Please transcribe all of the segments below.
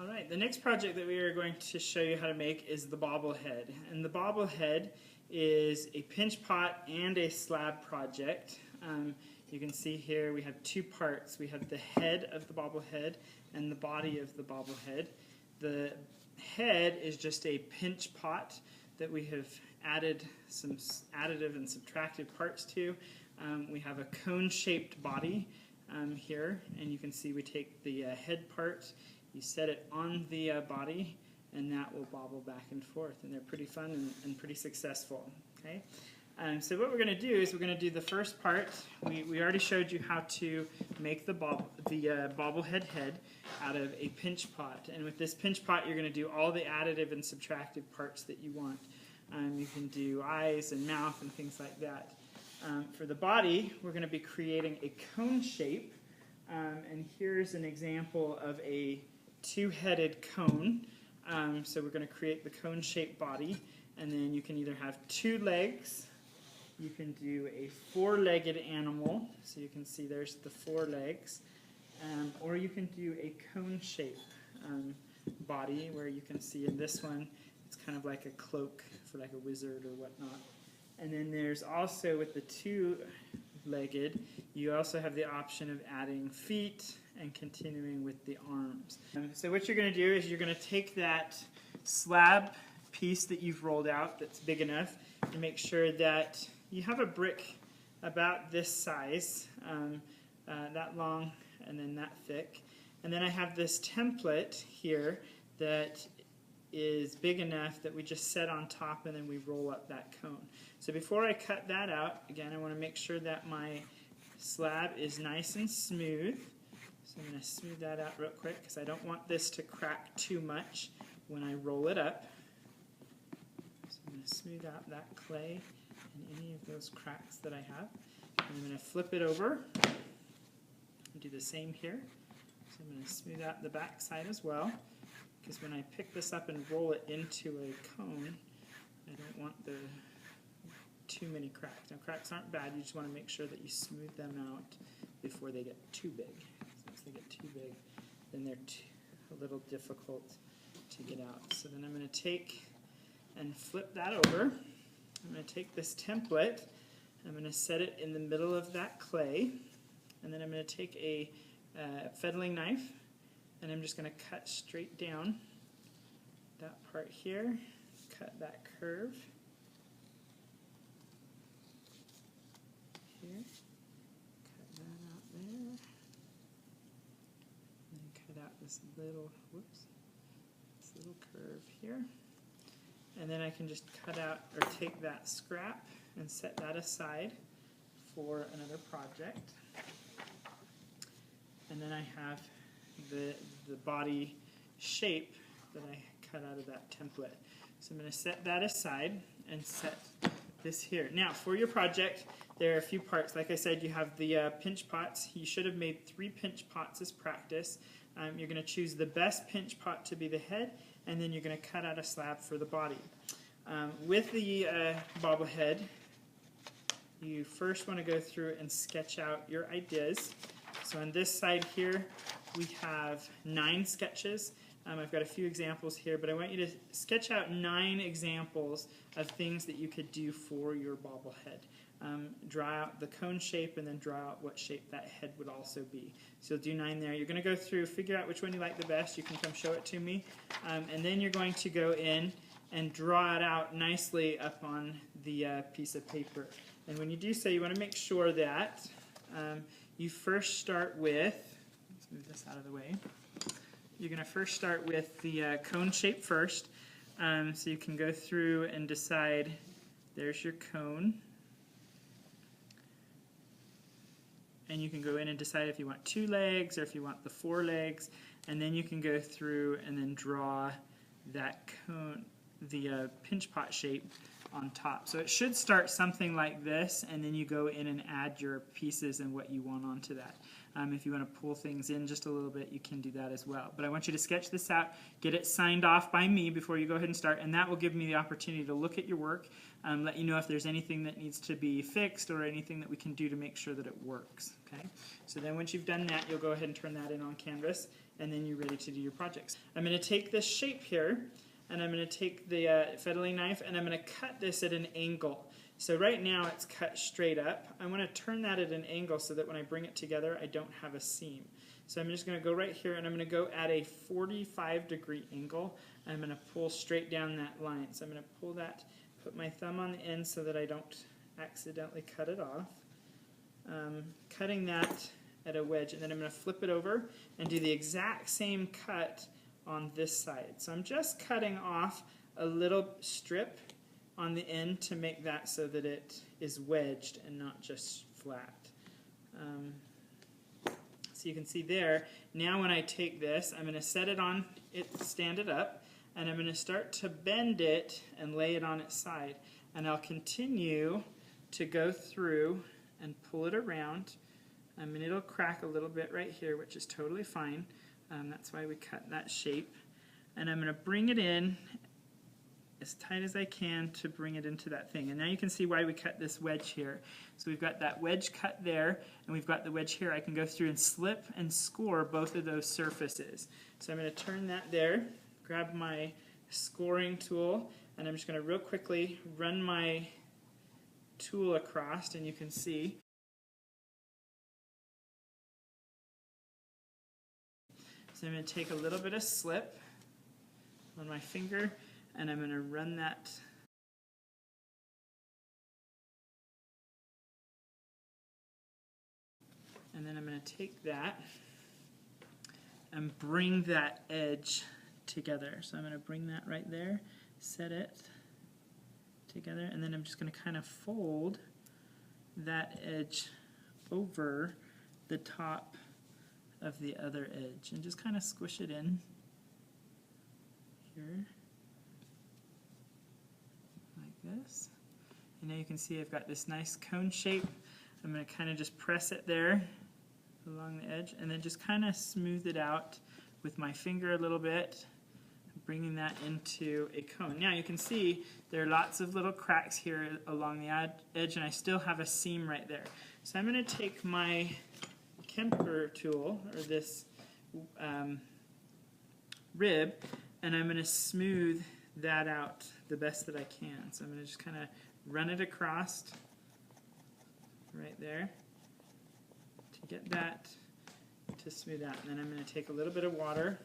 All right, the next project that we are going to show you how to make is the bobble head. And the bobble head is a pinch pot and a slab project. You can see here we have two parts. We have the head of the bobble head and the body of the bobble head. The head is just a pinch pot that we have added some additive and subtractive parts to. We have a cone-shaped body here, and you can see we take the head part, you set it on the body, and that will bobble back and forth, and they're pretty fun and pretty successful. Okay, so what we're going to do is we're going to do the first part. We already showed you how to make the bobblehead head out of a pinch pot, and with this pinch pot you're going to do all the additive and subtractive parts that you want. You can do eyes and mouth and things like that. For the body, we're going to be creating a cone shape, and here's an example of a two-headed cone. So we're going to create the cone-shaped body, and then you can either have two legs, you can do a four-legged animal, so you can see there's the four legs, or you can do a cone-shaped body, where you can see in this one it's kind of like a cloak for like a wizard or whatnot. And then there's also, with the two-legged, you also have the option of adding feet and continuing with the arms. So what you're going to do is you're going to take that slab piece that you've rolled out that's big enough and make sure that you have a brick about this size, that long and then that thick. And then I have this template here that is big enough that we just set on top and then we roll up that cone. So before I cut that out, again, I want to make sure that my slab is nice and smooth. So I'm going to smooth that out real quick because I don't want this to crack too much when I roll it up. So I'm going to smooth out that clay and any of those cracks that I have. And I'm going to flip it over and do the same here. So I'm going to smooth out the back side as well, because when I pick this up and roll it into a cone, I don't want too many cracks. Now, cracks aren't bad, you just want to make sure that you smooth them out before they get too big. Once they get too big, then they're a little difficult to get out. So then I'm going to take and flip that over. I'm going to take this template, I'm going to set it in the middle of that clay, and then I'm going to take a fettling knife, and I'm just going to cut straight down that part here, cut that curve here, cut that out there, and cut out this little, this little curve here. And then I can just cut out or take that scrap and set that aside for another project. And then I have the body shape that I cut out of that template. So I'm going to set that aside and set this here. Now, for your project, there are a few parts. Like I said, you have the pinch pots. You should have made 3 pinch pots as practice. You're going to choose the best pinch pot to be the head, and then you're going to cut out a slab for the body. With the bobblehead, you first want to go through and sketch out your ideas. So on this side here, we have 9 sketches. I've got a few examples here, but I want you to sketch out 9 examples of things that you could do for your bobblehead. Draw out the cone shape and then draw out what shape that head would also be. So you'll do 9 there. You're going to go through, figure out which one you like the best. You can come show it to me. And then you're going to go in and draw it out nicely up on the piece of paper. And when you do so, you want to make sure that you first start with, let's move this out of the way. You're going to first start with the cone shape first. So you can go through and decide, there's your cone. And you can go in and decide if you want 2 legs or if you want the 4 legs. And then you can go through and then draw that cone, the pinch pot shape on top. So it should start something like this, and then you go in and add your pieces and what you want onto that. If you want to pull things in just a little bit, you can do that as well. But I want you to sketch this out, get it signed off by me before you go ahead and start, and that will give me the opportunity to look at your work, let you know if there's anything that needs to be fixed or anything that we can do to make sure that it works. Okay? So then once you've done that, you'll go ahead and turn that in on canvas, and then you're ready to do your projects. I'm going to take this shape here, and I'm going to take the fettling knife, and I'm going to cut this at an angle. So right now it's cut straight up. I want to turn that at an angle so that when I bring it together, I don't have a seam. So I'm just going to go right here, and I'm going to go at a 45-degree angle. I'm going to pull straight down that line. So I'm going to pull that, put my thumb on the end so that I don't accidentally cut it off. Cutting that at a wedge, and then I'm going to flip it over and do the exact same cut on this side. So I'm just cutting off a little strip on the end to make that so that it is wedged and not just flat. So you can see there, now when I take this, I'm going to set it on, stand it up, and I'm going to start to bend it and lay it on its side. And I'll continue to go through and pull it around. And it'll crack a little bit right here, which is totally fine. That's why we cut that shape. And I'm going to bring it in as tight as I can to bring it into that thing. And now you can see why we cut this wedge here. So we've got that wedge cut there, and we've got the wedge here. I can go through and slip and score both of those surfaces. So I'm going to turn that there, grab my scoring tool, and I'm just going to real quickly run my tool across, and you can see. So I'm going to take a little bit of slip on my finger, and I'm going to run that and then I'm going to take that and bring that edge together. So I'm going to bring that right there, set it together, and then I'm just going to kind of fold that edge over the top of the other edge and just kind of squish it in here like this. And now you can see I've got this nice cone shape. I'm going to kind of just press it there along the edge and then just kind of smooth it out with my finger a little bit, bringing that into a cone. Now you can see there are lots of little cracks here along the edge, and I still have a seam right there. So I'm going to take my Kemper tool, or this rib, and I'm going to smooth that out the best that I can. So I'm going to just kind of run it across right there to get that to smooth out. And then I'm going to take a little bit of water,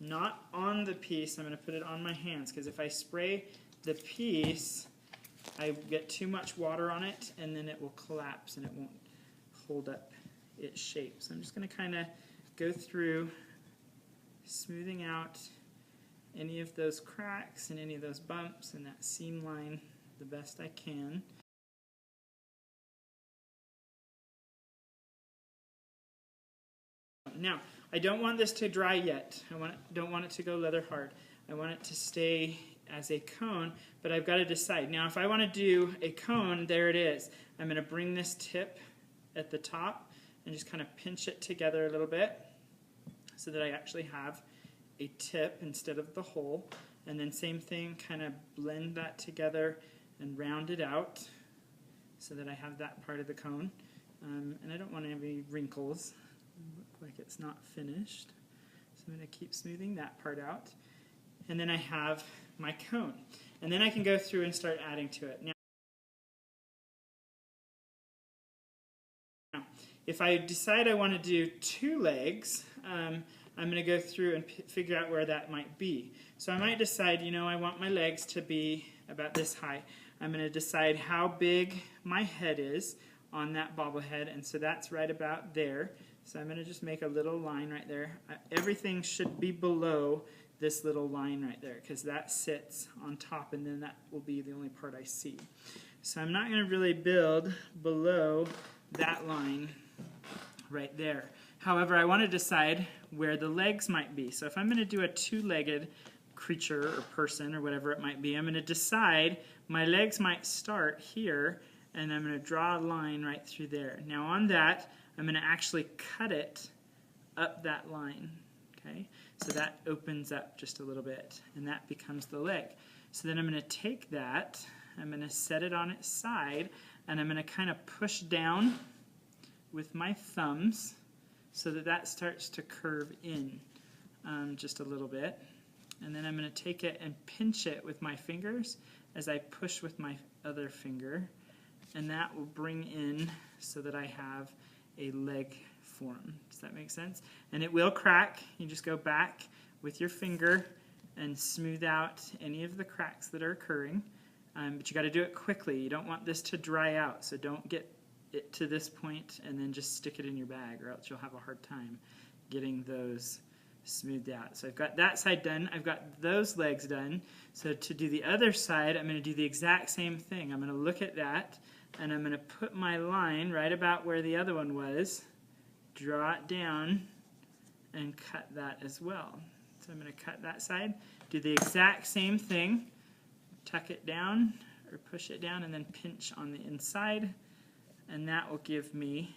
not on the piece, I'm going to put it on my hands, because if I spray the piece, I get too much water on it and then it will collapse and it won't hold up its shape. So I'm just going to kind of go through smoothing out any of those cracks and any of those bumps and that seam line the best I can. Now, I don't want this to dry yet. Don't want it to go leather hard. I want it to stay as a cone, but I've got to decide. Now, if I want to do a cone, there it is. I'm going to bring this tip at the top and just kind of pinch it together a little bit so that I actually have a tip instead of the hole. And then same thing, kind of blend that together and round it out so that I have that part of the cone. And I don't want any wrinkles. Look like it's not finished. So I'm going to keep smoothing that part out. And then I have my cone. And then I can go through and start adding to it. Now, if I decide I want to do 2 legs, I'm going to go through and figure out where that might be. So I might decide, you know, I want my legs to be about this high. I'm going to decide how big my head is on that bobblehead, and so that's right about there. So I'm going to just make a little line right there. Everything should be below this little line right there, because that sits on top, and then that will be the only part I see. So I'm not going to really build below that line right there. However, I want to decide where the legs might be. So if I'm going to do a 2-legged creature or person or whatever it might be, I'm going to decide my legs might start here, and I'm going to draw a line right through there. Now on that, I'm going to actually cut it up that line. Okay, so that opens up just a little bit, and that becomes the leg. So then I'm going to take that, I'm going to set it on its side, and I'm going to kind of push down with my thumbs so that that starts to curve in just a little bit. And then I'm going to take it and pinch it with my fingers as I push with my other finger, and that will bring in so that I have a leg form. Does that make sense? And it will crack. You just go back with your finger and smooth out any of the cracks that are occurring. But you got to do it quickly. You don't want this to dry out, so don't get it to this point and then just stick it in your bag, or else you'll have a hard time getting those smoothed out. So I've got that side done. I've got those legs done. So to do the other side, I'm going to do the exact same thing. I'm going to look at that, and I'm going to put my line right about where the other one was, draw it down, and cut that as well. So I'm going to cut that side, do the exact same thing, tuck it down or push it down, and then pinch on the inside, and that will give me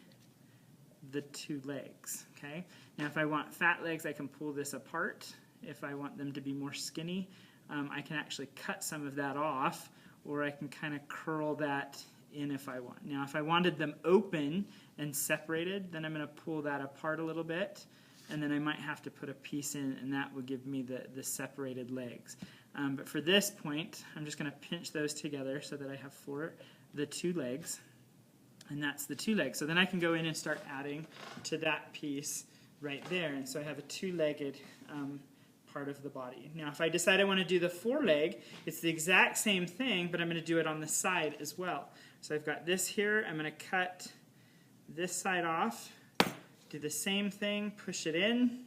the two legs. Okay. Now if I want fat legs, I can pull this apart. If I want them to be more skinny, I can actually cut some of that off, or I can kind of curl that in if I want. Now if I wanted them open and separated, then I'm going to pull that apart a little bit, and then I might have to put a piece in, and that will give me the separated legs. But for this point, I'm just going to pinch those together so that I have the two legs, and that's the two legs. So then I can go in and start adding to that piece right there, and so I have a two-legged part of the body. Now if I decide I want to do the four-leg, it's the exact same thing, but I'm going to do it on the side as well. So I've got this here, I'm going to cut this side off, do the same thing, push it in.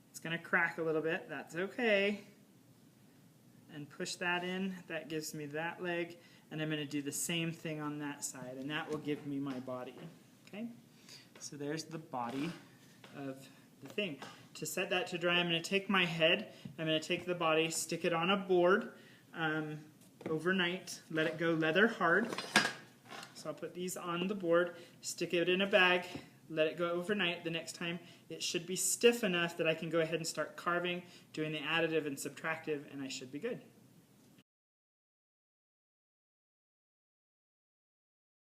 It's going to crack a little bit, that's okay. And push that in, that gives me that leg, and I'm going to do the same thing on that side, and that will give me my body. Okay? So there's the body of the thing. To set that to dry, I'm going to take my head, I'm going to take the body, stick it on a board overnight, let it go leather hard. So I'll put these on the board, stick it in a bag, let it go overnight. The next time it should be stiff enough that I can go ahead and start carving, doing the additive and subtractive, and I should be good.